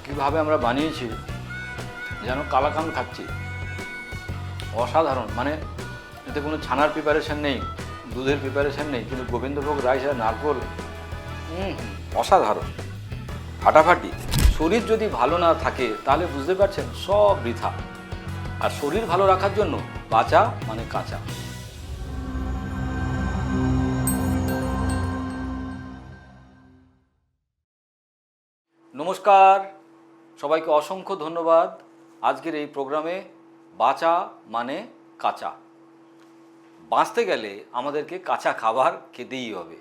কীভাবে আমরা বানিয়েছি যেন কালাকান খাচ্ছি, অসাধারণ। মানে এতে কোনো ছানার প্রিপারেশন নেই, দুধের প্রিপারেশন নেই, কিন্তু গোবিন্দভোগ রাইস আর নারকোল অসাধারণ, ফাটাফাটি। শরীর যদি ভালো না থাকে তাহলে বুঝতে পারছেন সব বৃথা। আর শরীর ভালো রাখার জন্য বাঁচা মানে কাঁচা। নমস্কার, সবাইকে অসংখ্য ধন্যবাদ। আজকের এই প্রোগ্রামে বাঁচা মানে কাঁচা। বাঁচতে গেলে আমাদেরকে কাঁচা খাবার খেতেই হবে।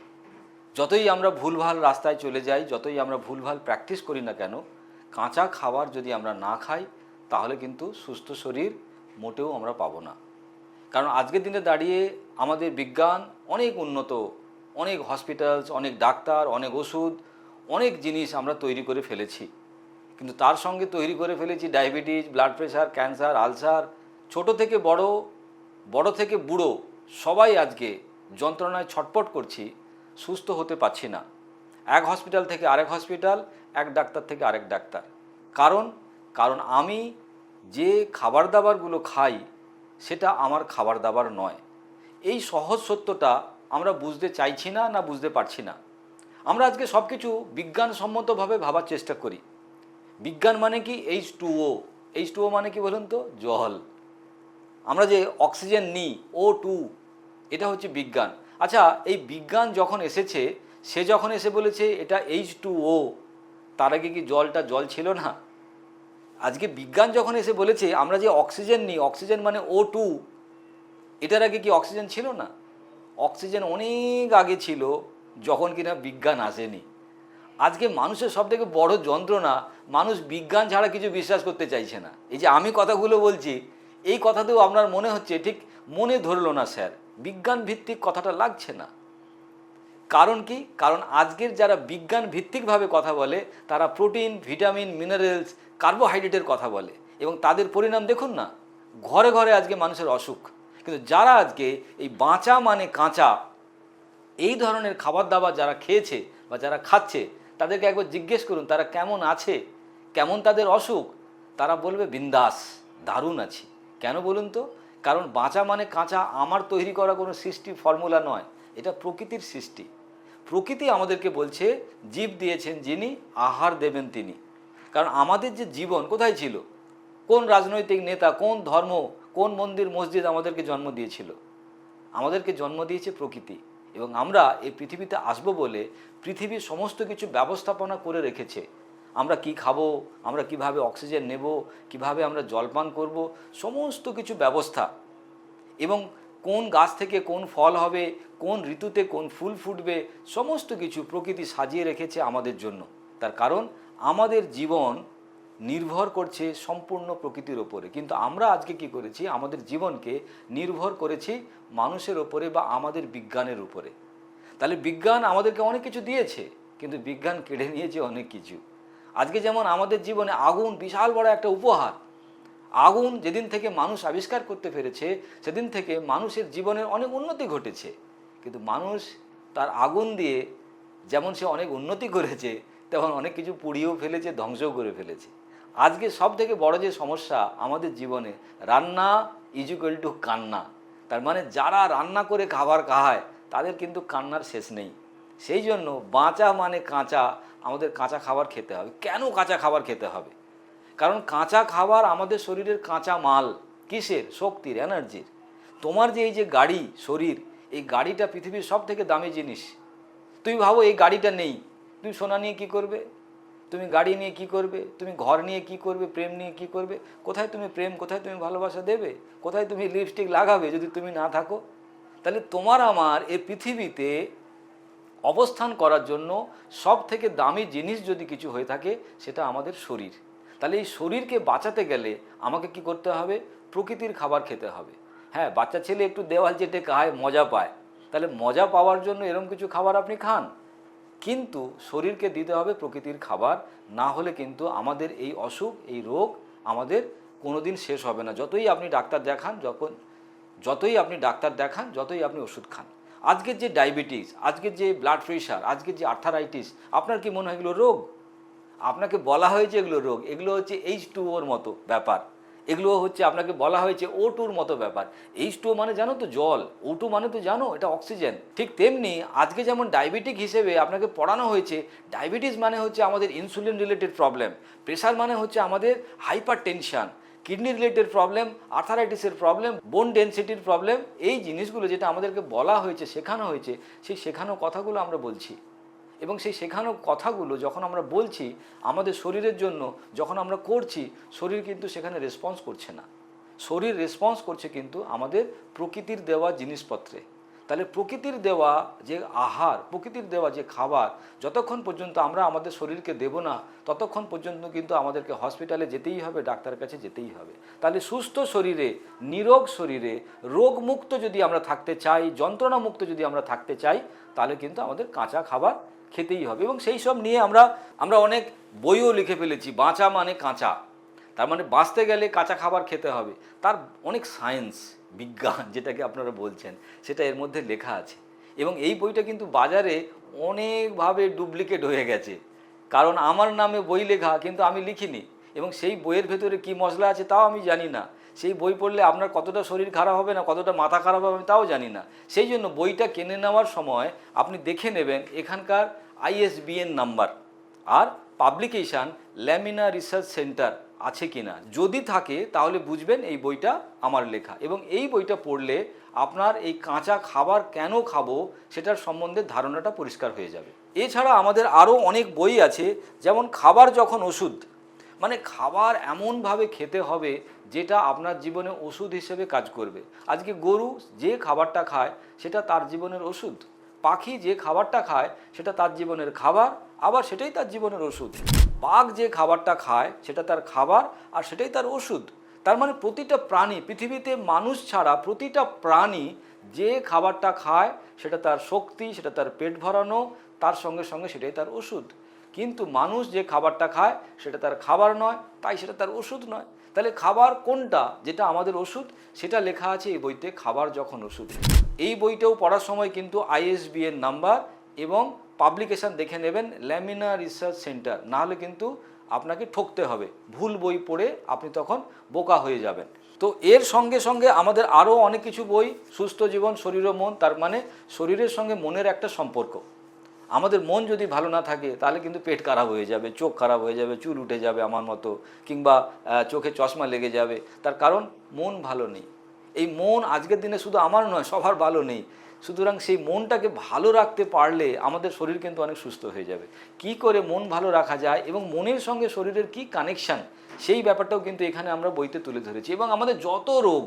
যতই আমরা ভুলভাল রাস্তায় চলে যাই, যতই আমরা ভুলভাল প্র্যাকটিস করি না কেন, কাঁচা খাবার যদি আমরা না খাই তাহলে কিন্তু সুস্থ শরীর মোটেও আমরা পাবো না। কারণ আজকের দিনে দাঁড়িয়ে আমাদের বিজ্ঞান অনেক উন্নত, অনেক হসপিটালস, অনেক ডাক্তার, অনেক ওষুধ, অনেক জিনিস আমরা তৈরি করে ফেলেছি। কিন্তু তার সঙ্গে তৈরি করে ফেলেছি diabetes, blood pressure, cancer, ulcer. ছোট থেকে বড়, বড় থেকে বুড়ো সবাই আজকে যন্ত্রণায় ছটপট করছি, সুস্থ হতে পারছি না। এক হসপিটাল থেকে আরেক হসপিটাল, এক ডাক্তার থেকে আরেক ডাক্তার। কারণ আমি যে খাবার দাবারগুলো খাই সেটা আমার খাবার দাবার নয়। এই সহজ সত্যটা আমরা বুঝতে চাইছি না বুঝতে পারছি না। আমরা আজকে সব কিছু বিজ্ঞানসম্মতভাবে ভাবার চেষ্টা করি। বিজ্ঞান মানে কি? H2O। H2O মানে কি বলুন তো? জল। আমরা যে অক্সিজেন নিই O2, এটা হচ্ছে বিজ্ঞান। আচ্ছা, এই বিজ্ঞান যখন এসেছে, সে যখন এসে বলেছে এটা H2O, তার আগে কি জলটা জল ছিল না? আজকে বিজ্ঞান যখন এসে বলেছে আমরা যে অক্সিজেন নিই, অক্সিজেন মানে O2, এটার আগে কি অক্সিজেন ছিল না? অক্সিজেন অনেক আগে ছিল, যখন কিনা বিজ্ঞান আসেনি। আজকে মানুষের সবথেকে বড় যন্ত্রণা, মানুষ বিজ্ঞান ছাড়া কিছু বিশ্বাস করতে চাইছে না। এই যে আমি কথাগুলো বলছি, এই কথাতেও আপনার মনে হচ্ছে ঠিক মনে ধরলো না স্যার, বিজ্ঞান ভিত্তিক কথাটা লাগছে না। কারণ কি? কারণ আজকের যারা বিজ্ঞান ভিত্তিকভাবে কথা বলে তারা প্রোটিন, ভিটামিন, মিনারেলস, কার্বোহাইড্রেটের কথা বলে, এবং তাদের পরিণাম দেখুন না, ঘরে ঘরে আজকে মানুষের অসুখ। কিন্তু যারা আজকে এই বাঁচা মানে কাঁচা এই ধরনের খাবার দাবার যারা খেয়েছে বা যারা খাচ্ছে, তাদেরকে একবার জিজ্ঞেস করুন তারা কেমন আছে, কেমন তাদের অসুখ। তারা বলবে বিন্দাস, দারুণ আছি। কেন বলুন তো? কারণ বাঁচা মানে কাঁচা আমার তৈরি করা কোনো সৃষ্টি ফর্মুলা নয়, এটা প্রকৃতির সৃষ্টি। প্রকৃতি আমাদেরকে বলছে জীব দিয়েছেন যিনি, আহার দেবেন তিনি। কারণ আমাদের যে জীবন কোথায় ছিল? কোন রাজনৈতিক নেতা, কোন ধর্ম, কোন মন্দির মসজিদ আমাদেরকে জন্ম দিয়েছিল? আমাদেরকে জন্ম দিয়েছে প্রকৃতি। এবং আমরা এই পৃথিবীতে আসবো বলে পৃথিবীর সমস্ত কিছু ব্যবস্থাপনা করে রেখেছে। আমরা কি খাবো, আমরা কিভাবে অক্সিজেন নেব, কিভাবে আমরা জলপান করব, সমস্ত কিছু ব্যবস্থা। এবং কোন গাছ থেকে কোন ফল হবে, কোন ঋতুতে কোন ফুল ফুটবে, সমস্ত কিছু প্রকৃতি সাজিয়ে রেখেছে আমাদের জন্য। তার কারণ আমাদের জীবন নির্ভর করছে সম্পূর্ণ প্রকৃতির ওপরে। কিন্তু আমরা আজকে কি করেছি? আমাদের জীবনকে নির্ভর করেছি মানুষের ওপরে বা আমাদের বিজ্ঞানের উপরে। তাহলে বিজ্ঞান আমাদেরকে অনেক কিছু দিয়েছে, কিন্তু বিজ্ঞান কেড়ে নিয়েছে অনেক কিছু। আজকে যেমন আমাদের জীবনে আগুন বিশাল বড় একটা উপহার। আগুন যেদিন থেকে মানুষ আবিষ্কার করতে পেরেছে, সেদিন থেকে মানুষের জীবনের অনেক উন্নতি ঘটেছে। কিন্তু মানুষ তার আগুন দিয়ে যেমন সে অনেক উন্নতি করেছে, তেমন অনেক কিছু পুড়িয়েও ফেলেছে, ধ্বংসও করে ফেলেছে। আজকে সব থেকে বড় যে সমস্যা আমাদের জীবনে, রান্না ইজুকাল টু কান্না। তার মানে যারা রান্না করে খাবার খায় তাদের কিন্তু কান্নার শেষ নেই। সেই জন্য বাঁচা মানে কাঁচা, আমাদের কাঁচা খাবার খেতে হবে। কেন কাঁচা খাবার খেতে হবে? কারণ কাঁচা খাবার আমাদের শরীরের কাঁচা মাল। কিসের? শক্তির, এনার্জির। তোমার যে এই যে গাড়ি, শরীর, এই গাড়িটা পৃথিবীর সব থেকে দামি জিনিস। তুমি ভাবো এই গাড়িটা নেই, তুমি সোনা নিয়ে কি করবে? তুমি গাড়ি নিয়ে কি করবে? তুমি ঘর নিয়ে কি করবে? প্রেম নিয়ে কি করবে? কোথায় তুমি প্রেম, কোথায় তুমি ভালোবাসা দেবে? কোথায় তুমি লিপস্টিক লাগাবে যদি তুমি না থাকো? তাহলে তোমার আমার এই পৃথিবীতে অবস্থান করার জন্য সব থেকে দামি জিনিস যদি কিছু হয়ে থাকে, সেটা আমাদের শরীর। তাহলে এই শরীরকে বাঁচাতে গেলে আমাকে কি করতে হবে? প্রকৃতির খাবার খেতে হবে। হ্যাঁ, বাচ্চা ছেলে একটু দেওয়াল চেটে খায়, মজা পায়, তাহলে মজা পাওয়ার জন্য এরকম কিছু খাবার আপনি খান। কিন্তু শরীরকে দিতে হবে প্রকৃতির খাবার, না হলে কিন্তু আমাদের এই অসুখ, এই রোগ আমাদের কোনো দিন শেষ হবে না। যতই আপনি ডাক্তার দেখান, যতই আপনি ওষুধ খান। আজকের যে ডায়াবেটিস, আজকের যে ব্লাড প্রেশার, আজকের যে আর্থারাইটিস, আপনার কি মনে হয় এগুলো রোগ? আপনাকে বলা হয়েছে এগুলো রোগ, এগুলো হচ্ছে H2O-র মতো ব্যাপার, এগুলো হচ্ছে আপনাকে বলা হয়েছে O2-র মতো ব্যাপার। H2O মানে জানো তো জল, O2 মানে তো জানো এটা অক্সিজেন। ঠিক তেমনি আজকে যেমন ডায়াবেটিক হিসেবে আপনাকে পড়ানো হয়েছে, ডায়াবেটিস মানে হচ্ছে আমাদের ইনসুলিন রিলেটেড প্রবলেম, প্রেশার মানে হচ্ছে আমাদের hypertension, kidney related problem, আর্থারাইটিসের প্রবলেম, বোন ডেনসিটির প্রবলেম। এই জিনিসগুলো যেটা আমাদেরকে বলা হয়েছে, শেখানো হয়েছে, সেই শেখানো কথাগুলো আমরা বলছি। এবং সেই শেখানো কথাগুলো যখন আমরা বলছি আমাদের শরীরের জন্য, যখন আমরা করছি, শরীর কিন্তু সেখানে রেসপন্স করছে না। শরীর রেসপন্স করছে কিন্তু আমাদের প্রকৃতির দেওয়া জিনিসপত্রে। তাহলে প্রকৃতির দেওয়া যে আহার, প্রকৃতির দেওয়া যে খাবার, যতক্ষণ পর্যন্ত আমরা আমাদের শরীরকে দেব না, ততক্ষণ পর্যন্ত কিন্তু আমাদেরকে হসপিটালে যেতেই হবে, ডাক্তারের কাছে যেতেই হবে। তাহলে সুস্থ শরীরে, নিরোগ শরীরে, রোগমুক্ত যদি আমরা থাকতে চাই, যন্ত্রণামুক্ত যদি আমরা থাকতে চাই, তাহলে কিন্তু আমাদের কাঁচা খাবার খেতেই হবে। এবং সেই সব নিয়ে আমরা অনেক বইও লিখে ফেলেছি, বাঁচা মানে কাঁচা, তার মানে বাঁচতে গেলে কাঁচা খাবার খেতে হবে। তার অনেক সায়েন্স, বিজ্ঞান যেটাকে আপনারা বলছেন, সেটা এর মধ্যে লেখা আছে। এবং এই বইটা কিন্তু বাজারে অনেকভাবে ডুপ্লিকেট হয়ে গেছে, কারণ আমার নামে বই লেখা কিন্তু আমি লিখিনি, এবং সেই বইয়ের ভেতরে কী মশলা আছে তাও আমি জানি না। সেই বই পড়লে আপনার কতটা শরীর খারাপ হবে না কতটা মাথা খারাপ হবে আমি তাও জানি না। সেই জন্য বইটা কিনে নেওয়ার সময় আপনি দেখে নেবেন এখানকার ISBN নাম্বার আর পাবলিকেশান ল্যামিনা রিসার্চ সেন্টার আছে কিনা। যদি থাকে তাহলে বুঝবেন এই বইটা আমার লেখা, এবং এই বইটা পড়লে আপনার এই কাঁচা খাবার কেন খাবো সেটার সম্বন্ধে ধারণাটা পরিষ্কার হয়ে যাবে। এছাড়া আমাদের আরও অনেক বই আছে, যেমন খাবার যখন ওষুধ, মানে খাবার এমনভাবে খেতে হবে যেটা আপনার জীবনে ওষুধ হিসেবে কাজ করবে। আজকে গরু যে খাবারটা খায় সেটা তার জীবনের ওষুধ, পাখি যে খাবারটা খায় সেটা তার জীবনের খাবার, আবার সেটাই তার জীবনের ওষুধ। বাঘ যে খাবারটা খায় সেটা তার খাবার আর সেটাই তার ওষুধ। তার মানে প্রতিটা প্রাণী, পৃথিবীতে মানুষ ছাড়া প্রতিটা প্রাণী যে খাবারটা খায় সেটা তার শক্তি, সেটা তার পেট ভরানো, তার সঙ্গে সঙ্গে সেটাই তার ওষুধ। কিন্তু মানুষ যে খাবারটা খায় সেটা তার খাবার নয়, তাই সেটা তার ওষুধ নয়। তাহলে খাবার কোনটা যেটা আমাদের ওষুধ, সেটা লেখা আছে এই বইতে, খাবার যখন ওষুধ। এই বইটাও পড়ার সময় কিন্তু ISBN নাম্বার এবং পাবলিকেশান দেখে নেবেন, ল্যামিনা রিসার্চ সেন্টার, নাহলে কিন্তু আপনাকে ঠকতে হবে। ভুল বই পড়ে আপনি তখন বোকা হয়ে যাবেন। তো এর সঙ্গে সঙ্গে আমাদের আরও অনেক কিছু বই, সুস্থ জীবন, শরীর ও মন, তার মানে শরীরের সঙ্গে মনের একটা সম্পর্ক। আমাদের মন যদি ভালো না থাকে তাহলে কিন্তু পেট খারাপ হয়ে যাবে, চোখ খারাপ হয়ে যাবে, চুল উঠে যাবে আমার মতো, কিংবা চোখে চশমা লেগে যাবে। তার কারণ মন ভালো নেই। এই মন আজকের দিনে শুধু আমার নয়, সবার ভালো নেই। সুতরাং সেই মনটাকে ভালো রাখতে পারলে আমাদের শরীর কিন্তু অনেক সুস্থ হয়ে যাবে। কি করে মন ভালো রাখা যায় এবং মনের সঙ্গে শরীরের কি কানেকশান, সেই ব্যাপারটাও কিন্তু এখানে আমরা বইতে তুলে ধরেছি। এবং আমাদের যত রোগ,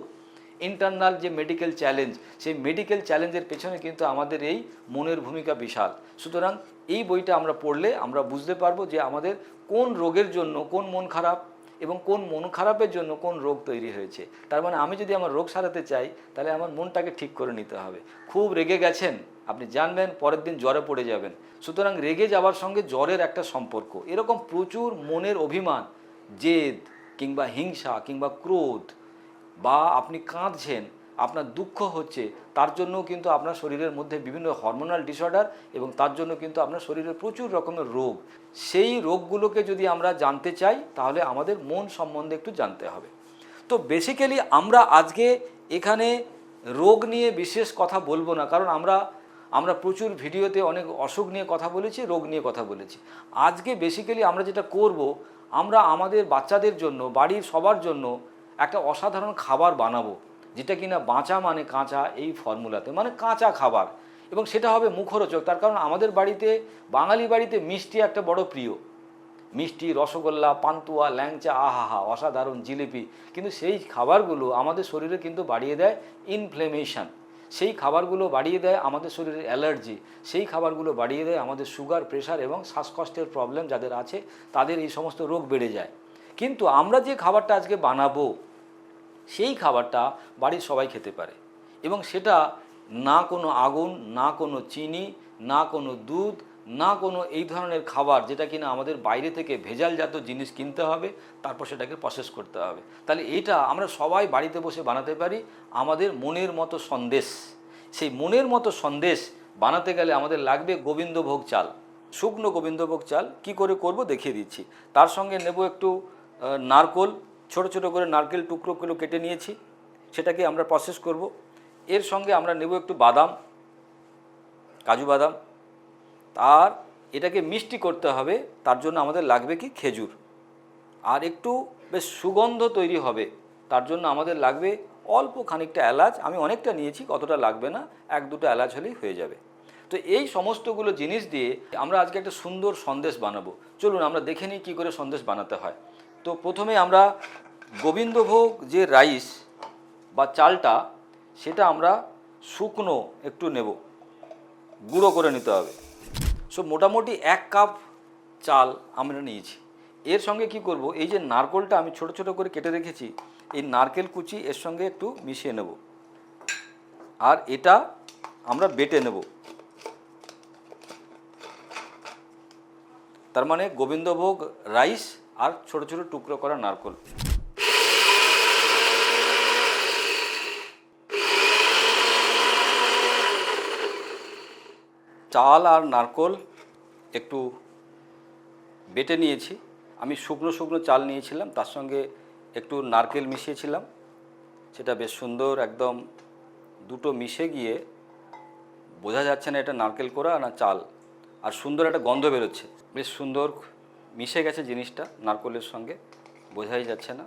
ইন্টারনাল যে মেডিকেল চ্যালেঞ্জ, সেই মেডিকেল চ্যালেঞ্জের পেছনে কিন্তু আমাদের এই মনের ভূমিকা বিশাল। সুতরাং এই বইটা আমরা পড়লে আমরা বুঝতে পারবো যে আমাদের কোন রোগের জন্য কোন মন খারাপ এবং কোন মন খারাপের জন্য কোন রোগ তৈরি হয়েছে। তার মানে আমি যদি আমার রোগ সারাতে চাই তাহলে আমার মনটাকে ঠিক করে নিতে হবে। খুব রেগে গেছেন, আপনি জানবেন পরের দিন জ্বরে পড়ে যাবেন। সুতরাং রেগে যাওয়ার সঙ্গে জ্বরের একটা সম্পর্ক। এরকম প্রচুর মনের অভিমান, জেদ কিংবা হিংসা কিংবা ক্রোধ, বা আপনি কাঁদছেন, আপনার দুঃখ হচ্ছে, তার জন্য কিন্তু আপনার শরীরের মধ্যে বিভিন্ন হরমোনাল ডিসঅর্ডার, এবং তার জন্য কিন্তু আপনার শরীরে প্রচুর রকমের রোগ। সেই রোগগুলোকে যদি আমরা জানতে চাই তাহলে আমাদের মন সম্বন্ধে একটু জানতে হবে। তো বেসিক্যালি আমরা আজকে এখানে রোগ নিয়ে বিশেষ কথা বলবো না, কারণ আমরা প্রচুর ভিডিওতে অনেক অসুখ নিয়ে কথা বলেছি, রোগ নিয়ে কথা বলেছি। আজকে বেসিক্যালি আমরা যেটা করব, আমরা আমাদের বাচ্চাদের জন্য, বাড়ির সবার জন্য একটা অসাধারণ খাবার বানাবো, যেটা কিনা বাঁচা মানে কাঁচা, এই ফর্মুলাতে, মানে কাঁচা খাবার, এবং সেটা হবে মুখরোচক। তার কারণ আমাদের বাড়িতে, বাঙালি বাড়িতে মিষ্টি একটা বড় প্রিয়। মিষ্টি, রসগোল্লা, পান্তুয়া, ল্যাংচা, আহাহা, অসাধারণ, জিলিপি। কিন্তু সেই খাবারগুলো আমাদের শরীরে কিন্তু বাড়িয়ে দেয় ইনফ্লেমেশন, সেই খাবারগুলো বাড়িয়ে দেয় আমাদের শরীরের অ্যালার্জি, সেই খাবারগুলো বাড়িয়ে দেয় আমাদের সুগার, প্রেশার এবং শ্বাসকষ্টের প্রবলেম যাদের আছে তাদের এই সমস্ত রোগ বেড়ে যায়। কিন্তু আমরা যে খাবারটা আজকে বানাবো সেই খাবারটা বাড়ির সবাই খেতে পারে, এবং সেটা না কোনো আগুন, না কোনো চিনি, না কোনো দুধ, না কোনো এই ধরনের খাবার যেটা কিনা আমাদের বাইরে থেকে ভেজালজাত জিনিস কিনতে হবে, তারপর সেটাকে প্রসেস করতে হবে। তাহলে এটা আমরা সবাই বাড়িতে বসে বানাতে পারি, আমাদের মনের মতো সন্দেশ। সেই মনের মতো সন্দেশ বানাতে গেলে আমাদের লাগবে গোবিন্দভোগ চাল, শুকনো গোবিন্দভোগ চাল। কি করে করব দেখিয়ে দিচ্ছি। তার সঙ্গে নেব একটু নারকোল, ছোট ছোট করে নারকেল টুকরোগুলো কেটে নিয়েছি, সেটাকে আমরা প্রসেস করব। এর সঙ্গে আমরা নেব একটু বাদাম, কাজু বাদাম। আর এটাকে মিষ্টি করতে হবে, তার জন্য আমাদের লাগবে কি খেজুর। আর একটু বেশ সুগন্ধ তৈরি হবে, তার জন্য আমাদের লাগবে অল্প খানিকটা এলাচ। আমি অনেকটা নিয়েছি, কতটা লাগবে না, 1-2টা এলাচ হলেই হয়ে যাবে। তো এই সমস্তগুলো জিনিস দিয়ে আমরা আজকে একটা সুন্দর সন্দেশ বানাবো। চলুন আমরা দেখে নিই কী করে সন্দেশ বানাতে হয়। তো প্রথমে আমরা গোবিন্দভোগ যে রাইস বা চালটা, সেটা আমরা শুকনো একটু নেব, গুঁড়ো করে নিতে হবে। সো মোটামুটি 1 কাপ চাল আমরা নিয়েছি। এর সঙ্গে কি করব, এই যে নারকেলটা আমি ছোট ছোট করে কেটে রেখেছি, এই নারকেল কুচি এর সঙ্গে একটু মিশিয়ে নেব। আর এটা আমরা বেটে নেব। তার মানে গোবিন্দভোগ রাইস আর ছোট ছোট টুকরো করা নারকেল। চাল আর নারকেল একটু বেটে নিয়েছি। আমি শুকনো শুকনো চাল নিয়েছিলাম, তার সঙ্গে একটু নারকেল মিশিয়েছিলাম। সেটা বেশ সুন্দর একদম দুটো মিশে গিয়ে বোঝা যাচ্ছে না এটা নারকেল কোড়া না চাল, আর সুন্দর একটা গন্ধ বেরোচ্ছে। বেশ সুন্দর মিশে গেছে জিনিসটা নারকেলের সঙ্গে, বোঝাই যাচ্ছে না।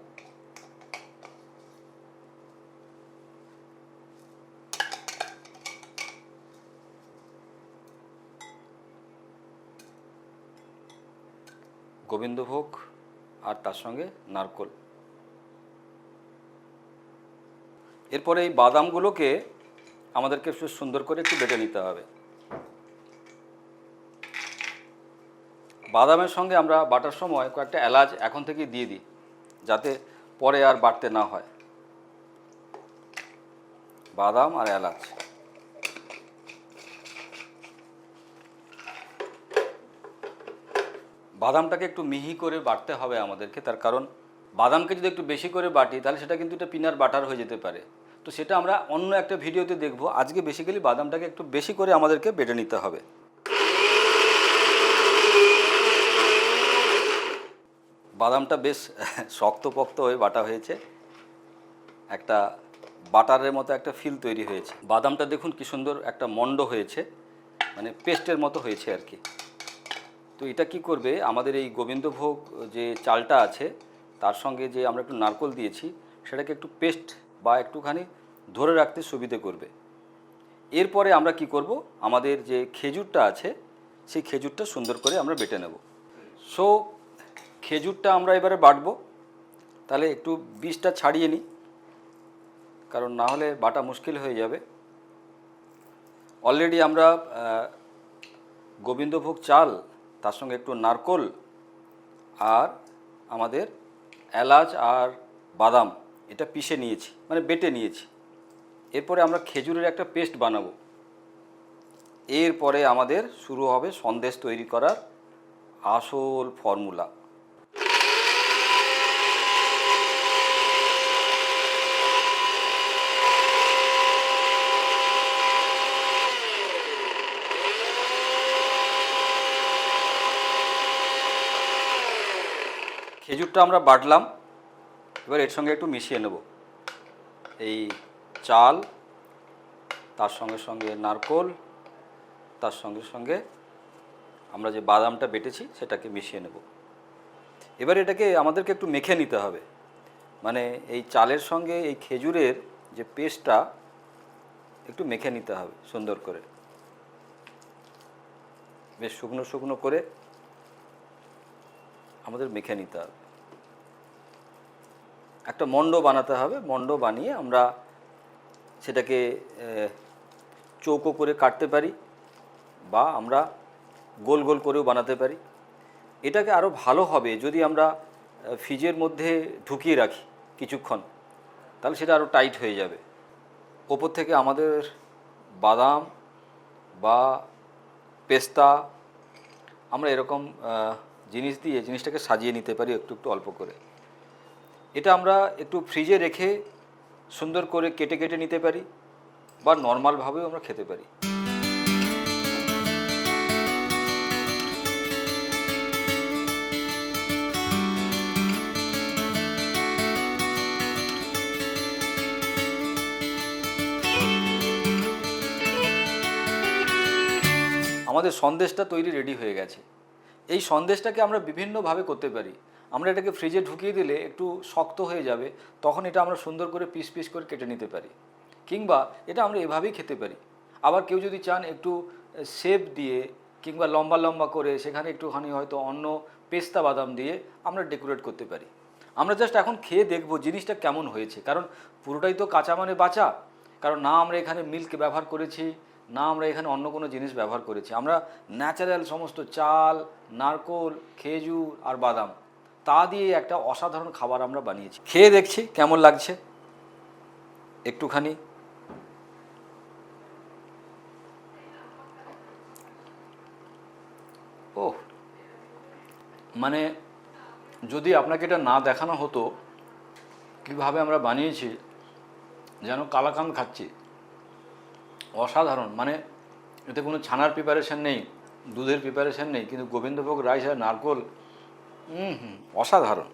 গোবিন্দভোগ আর তার সঙ্গে নারকেল। এরপরে এই বাদামগুলোকে আমাদেরকে সুন্দর করে একটু বেটে নিতে হবে। বাদামের সঙ্গে আমরা বাটার সময় কয়েকটা এলাচ এখন থেকে দিয়ে দিই, যাতে পরে আর বাটতে না হয়। বাদাম আর এলাচ, বাদামটাকে একটু মিহি করে বাটতে হবে আমাদেরকে। তার কারণ বাদামকে যদি একটু বেশি করে বাটি তাহলে সেটা কিন্তু একটা পিনাট বাটার হয়ে যেতে পারে। তো সেটা আমরা অন্য একটা ভিডিওতে দেখব। আজকে বেসিক্যালি বাদামটাকে একটু বেশি করে আমাদেরকে বেটে নিতে হবে। বাদামটা বেশ শক্তপোক্ত হয়ে বাটা হয়েছে, একটা বাটারের মতো একটা ফিল তৈরি হয়েছে। বাদামটা দেখুন কি সুন্দর একটা মন্ড হয়েছে, মানে পেস্টের মতো হয়েছে আর কি। তো এটা কি করবে, আমাদের এই গোবিন্দভোগ যে চালটা আছে তার সঙ্গে যে আমরা একটু নারকেল দিয়েছি, সেটাকে একটু পেস্ট বা একটুখানি ধরে রাখতে সুবিধে করবে। এরপরে আমরা কি করব, আমাদের যে খেজুরটা আছে সেই খেজুরটা সুন্দর করে আমরা বেটে নেব। সো খেজুরটা আমরা এবারে বাটবো। তাহলে একটু বীজটা ছাড়িয়ে নিই, কারণ না হলে বাটা মুশকিল হয়ে যাবে। অলরেডি আমরা গোবিন্দভোগ চাল, তার সঙ্গে একটু নারকেল আর আমাদের এলাচ আর বাদাম এটা পিষে নিয়েছি, মানে বেটে নিয়েছি। এরপরে আমরা খেজুরের একটা পেস্ট বানাবো। এরপরে আমাদের শুরু হবে সন্দেশ তৈরি করার আসল ফর্মুলা। খেজুরটা আমরা বাটলাম, এবার এর সঙ্গে একটু মিশিয়ে নেব এই চাল, তার সঙ্গে সঙ্গে নারকেল, তার সঙ্গে সঙ্গে আমরা যে বাদামটা বেটেছি সেটাকে মিশিয়ে নেব। এবার এটাকে আমাদেরকে একটু মেখে নিতে হবে, মানে এই চালের সঙ্গে এই খেজুরের যে পেস্টটা একটু মেখে নিতে হবে সুন্দর করে, বেশ শুকনো শুকনো করে আমাদের মেখে নিতে হবে। একটা মন্ড বানাতে হবে, মন্ড বানিয়ে আমরা সেটাকে চৌকো করে কাটতে পারি বা আমরা গোল গোল করেও বানাতে পারি। এটাকে আরও ভালো হবে যদি আমরা ফ্রিজের মধ্যে ঢুকিয়ে রাখি কিছুক্ষণ, তাহলে সেটা আরও টাইট হয়ে যাবে। ওপর থেকে আমাদের বাদাম বা পেস্তা আমরা এরকম জিনিস দিয়ে জিনিসটাকে সাজিয়ে নিতে পারি একটু একটু অল্প করে। এটা আমরা একটু ফ্রিজে রেখে সুন্দর করে কেটে কেটে নিতে পারি, বা নর্মালভাবেও আমরা খেতে পারি। আমাদের সন্দেশটা তৈরি রেডি হয়ে গেছে। এই সন্দেশটাকে আমরা বিভিন্নভাবে করতে পারি। আমরা এটাকে ফ্রিজে ঢুকিয়ে দিলে একটু শক্ত হয়ে যাবে, তখন এটা আমরা সুন্দর করে পিস পিস করে কেটে নিতে পারি, কিংবা এটা আমরা এভাবেই খেতে পারি। আবার কেউ যদি চান একটু শেপ দিয়ে কিংবা লম্বা লম্বা করে সেখানে একটুখানি হয়তো অন্য পেস্তা বাদাম দিয়ে আমরা ডেকোরেট করতে পারি। আমরা জাস্ট এখন খেয়ে দেখবো জিনিসটা কেমন হয়েছে, কারণ পুরোটাই তো কাঁচা মানে বাঁচা। কারণ না আমরা এখানে মিল্ক ব্যবহার করেছি, না আমরা এখানে অন্য কোনো জিনিস ব্যবহার করেছি। আমরা ন্যাচারাল সমস্ত চাল, নারকোল, খেজুর আর বাদাম তা দিয়ে একটা অসাধারণ খাবার আমরা বানিয়েছি। খেয়ে দেখছি কেমন লাগছে একটুখানি। ও মানে যদি আপনাকে এটা না দেখানো হতো কীভাবে আমরা বানিয়েছি, যেন কালাকান খাচ্ছি। অসাধারণ, মানে এতে কোনো ছানার প্রিপারেশন নেই, দুধের প্রিপারেশন নেই, কিন্তু গোবিন্দভোগ রাইস আর নারকোল অসাধারণ,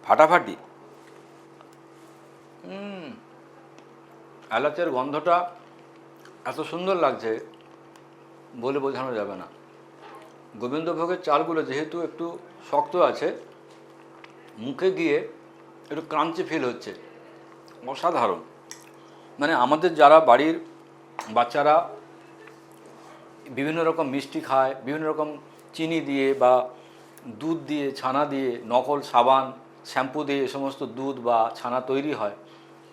ফাটাফাটি। এলাচের গন্ধটা এত সুন্দর লাগছে বলে বোঝানো যাবে না। গোবিন্দভোগের চালগুলো যেহেতু একটু শক্ত আছে, মুখে গিয়ে একটু ক্রাঞ্চি ফিল হচ্ছে, অসাধারণ। মানে আমাদের যারা বাড়ির বাচ্চারা বিভিন্ন রকম মিষ্টি খায়, বিভিন্ন রকম চিনি দিয়ে বা দুধ দিয়ে, ছানা দিয়ে, নকল সাবান, শ্যাম্পু দিয়ে এ সমস্ত দুধ বা ছানা তৈরি হয়,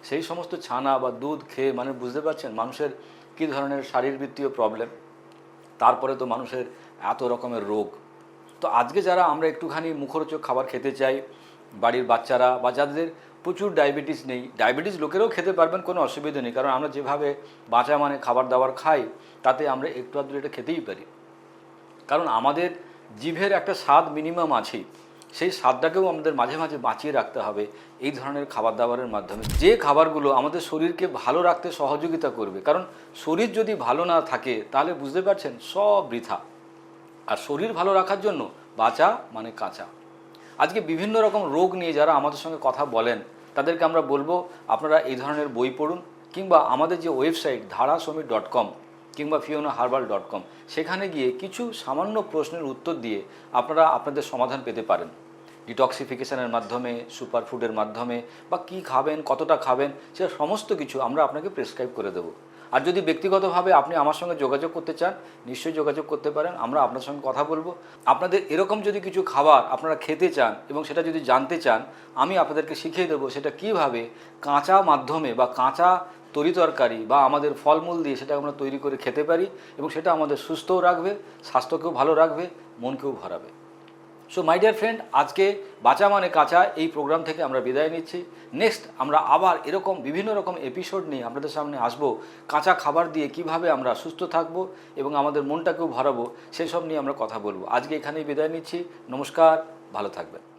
সেই সমস্ত ছানা বা দুধ খেয়ে মানে বুঝতে পারছেন মানুষের কী ধরনের শারীরবৃত্তীয় প্রবলেম, তারপরে তো মানুষের এত রকমের রোগ। তো আজকে যারা আমরা একটুখানি মুখরোচক খাবার খেতে চাই, বাড়ির বাচ্চারা বা যাদের প্রচুর ডায়াবেটিস নেই, ডায়াবেটিস লোকেরাও খেতে পারবেন, কোনো অসুবিধা নেই। কারণ আমরা যেভাবে বাঁচা মানে খাবার দাবার খাই, তাতে আমরা একটু আধটু এটা খেতেই পারি। কারণ আমাদের জিভের একটা স্বাদ মিনিমাম আছেই, সেই স্বাদটাকেও আমাদের মাঝে মাঝে বাঁচিয়ে রাখতে হবে এই ধরনের খাবার দাবারের মাধ্যমে, যে খাবারগুলো আমাদের শরীরকে ভালো রাখতে সহযোগিতা করবে। কারণ শরীর যদি ভালো না থাকে তাহলে বুঝতে পারছেন সব বৃথা। আর শরীর ভালো রাখার জন্য বাঁচা মানে কাঁচা। আজকে বিভিন্ন রকম রোগ নিয়ে যারা আমাদের সঙ্গে কথা বলেন, তাদেরকে আমরা বলবো আপনারা এই ধরনের বই পড়ুন, কিংবা আমাদের যে ওয়েবসাইট dharasamir.com কিংবা fionaherbal.com, সেখানে গিয়ে কিছু সামান্য প্রশ্নের উত্তর দিয়ে আপনারা আপনাদের সমাধান পেতে পারেন। ডিটক্সিফিকেশনের মাধ্যমে, সুপারফুডের মাধ্যমে, বা কি খাবেন, কতটা খাবেন, সে সমস্ত কিছু আমরা আপনাকে প্রেসক্রাইব করে দেবো। আর যদি ব্যক্তিগতভাবে আপনি আমার সঙ্গে যোগাযোগ করতে চান, নিশ্চয়ই যোগাযোগ করতে পারেন, আমরা আপনার সঙ্গে কথা বলবো। আপনাদের এরকম যদি কিছু খাবার আপনারা খেতে চান এবং সেটা যদি জানতে চান, আমি আপনাদেরকে শিখিয়ে দেবো সেটা কিভাবে কাঁচা মাধ্যমে বা কাঁচা তরিতরকারি বা আমাদের ফলমূল দিয়ে সেটা আমরা তৈরি করে খেতে পারি, এবং সেটা আমাদের সুস্থও রাখবে, স্বাস্থ্যকেও ভালো রাখবে, মনকেও ভরাবে। সো মাই ডিয়ার ফ্রেন্ড, আজকে বাঁচা মানে কাঁচা এই প্রোগ্রাম থেকে আমরা বিদায় নিচ্ছি। নেক্সট আমরা আবার এরকম বিভিন্ন রকম এপিসোড নিয়ে আপনাদের সামনে আসবো। কাঁচা খাবার দিয়ে কিভাবে আমরা সুস্থ থাকবো এবং আমাদের মনটাকেও ভরাবো, সেসব নিয়ে আমরা কথা বলবো। আজকে এখানেই বিদায় নিচ্ছি। নমস্কার, ভালো থাকবেন।